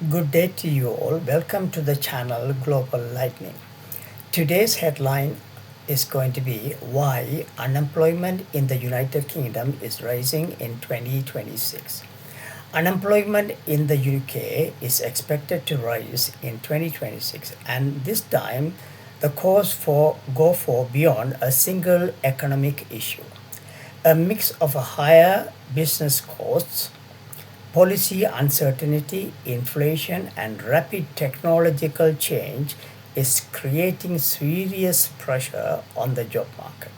Good day to you all. Welcome to the channel Global Lightning. Today's headline is going to be why unemployment in the United Kingdom is rising in 2026. Unemployment in the UK is expected to rise in 2026, and this time the cause for go for beyond a single economic issue. A mix of a higher business costs, policy uncertainty, inflation, and rapid technological change is creating serious pressure on the job market.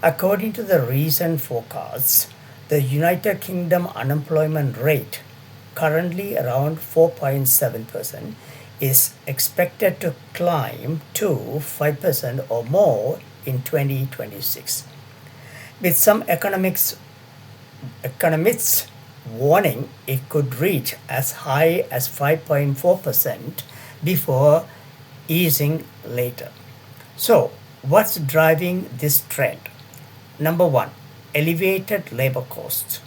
According to the recent forecasts, the United Kingdom unemployment rate, currently around 4.7%, is expected to climb to 5% or more in 2026. With some economists warning it could reach as high as 5.4% before easing later. So, what's driving this trend? Number one, elevated labor costs.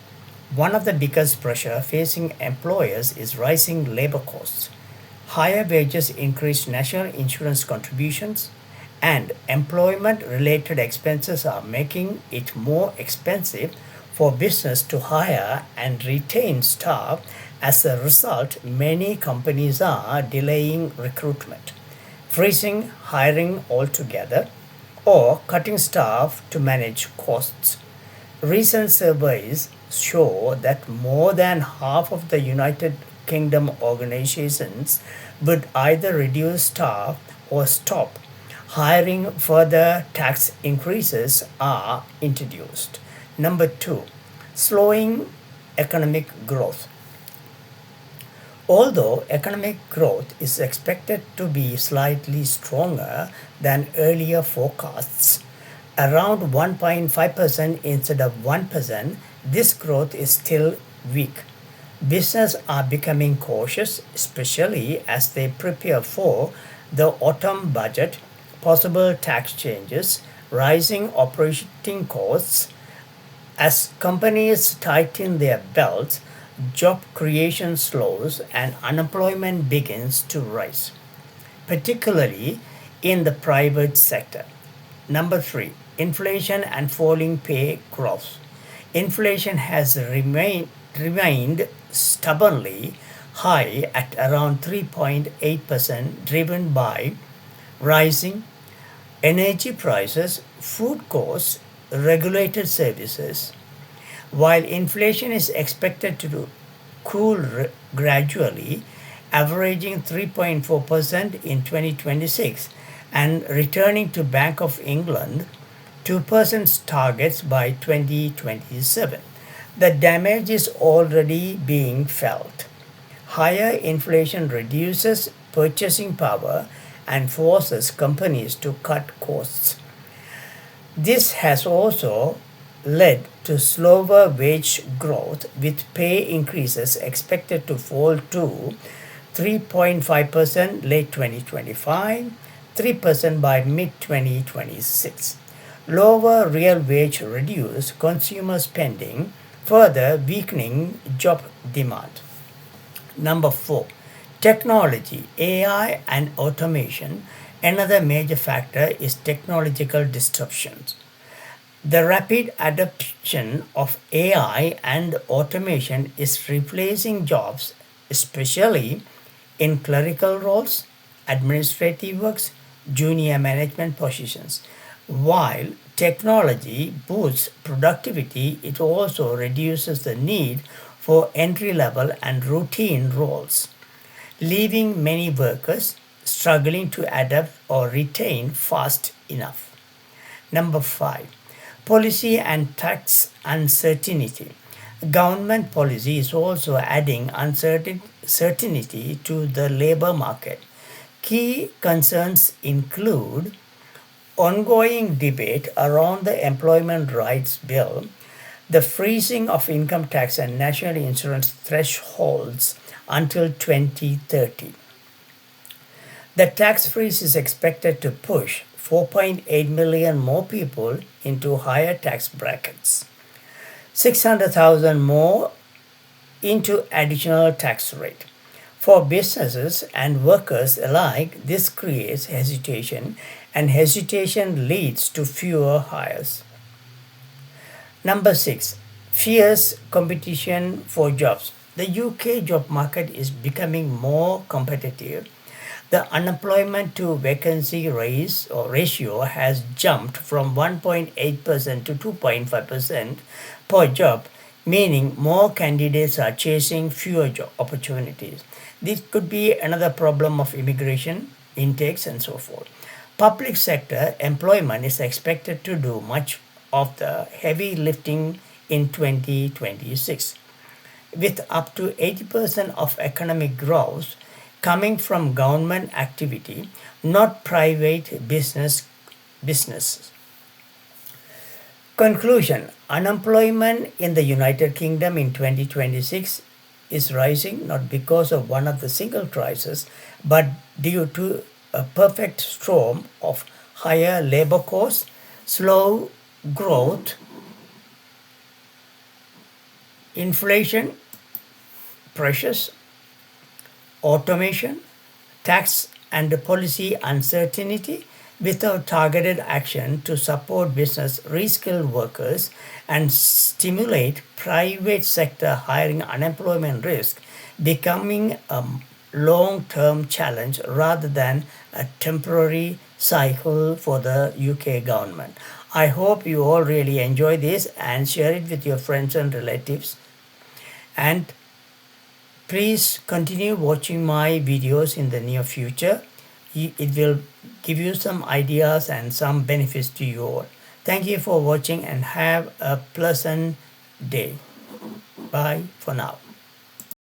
One of the biggest pressure facing employers is rising labor costs. Higher wages increase national insurance contributions, and employment related expenses are making it more expensive for business to hire and retain staff. As a result, many companies are delaying recruitment, freezing hiring altogether, or cutting staff to manage costs. Recent surveys show that more than half of the United Kingdom organizations would either reduce staff or stop hiring. Further tax increases are introduced. Number two, slowing economic growth. Although economic growth is expected to be slightly stronger than earlier forecasts, around 1.5% instead of 1%, this growth is still weak. Businesses are becoming cautious, especially as they prepare for the autumn budget, possible tax changes, rising operating costs. As companies tighten their belts, job creation slows and unemployment begins to rise, particularly in the private sector. Number three, inflation and falling pay growth. Inflation has remained stubbornly high at around 3.8%, driven by rising energy prices, food costs, regulated services. While inflation is expected to cool gradually, averaging 3.4% in 2026 and returning to Bank of England 2% targets by 2027. The damage is already being felt. Higher inflation reduces purchasing power and forces companies to cut costs. This has also led to slower wage growth, with pay increases expected to fall to 3.5% late 2025, 3% by mid 2026. Lower real wage reduce consumer spending, further weakening job demand. Number four, technology, AI, and automation. Another major factor is technological disruptions. The rapid adoption of AI and automation is replacing jobs, especially in clerical roles, administrative works, junior management positions. While technology boosts productivity, it also reduces the need for entry level and routine roles, leaving many workers struggling to adapt or retain fast enough. Number five, policy and tax uncertainty. Government policy is also adding uncertainty to the labor market. Key concerns include ongoing debate around the Employment Rights Bill, the freezing of income tax and national insurance thresholds until 2030. The tax freeze is expected to push 4.8 million more people into higher tax brackets, 600,000 more into additional tax rate. For businesses and workers alike, this creates hesitation, and hesitation leads to fewer hires. Number six, fierce competition for jobs. The UK job market is becoming more competitive. The unemployment to vacancy ratio has jumped from 1.8% to 2.5% per job, meaning more candidates are chasing fewer job opportunities. This could be another problem of immigration, intakes, and so forth. Public sector employment is expected to do much of the heavy lifting in 2026, with up to 80% of economic growth coming from government activity, not private businesses. Conclusion: unemployment in the United Kingdom in 2026 is rising not because of one of the single crises, but due to a perfect storm of higher labor costs, slow growth, inflation pressures, automation, tax and policy uncertainty. Without targeted action to support business, reskill workers, and stimulate private sector hiring, unemployment risk becoming a long-term challenge rather than a temporary cycle for the UK government. I hope you all really enjoy this and share it with your friends and relatives. And please continue watching my videos in the near future. It will give you some ideas and some benefits to you all. Thank you for watching and have a pleasant day. Bye for now.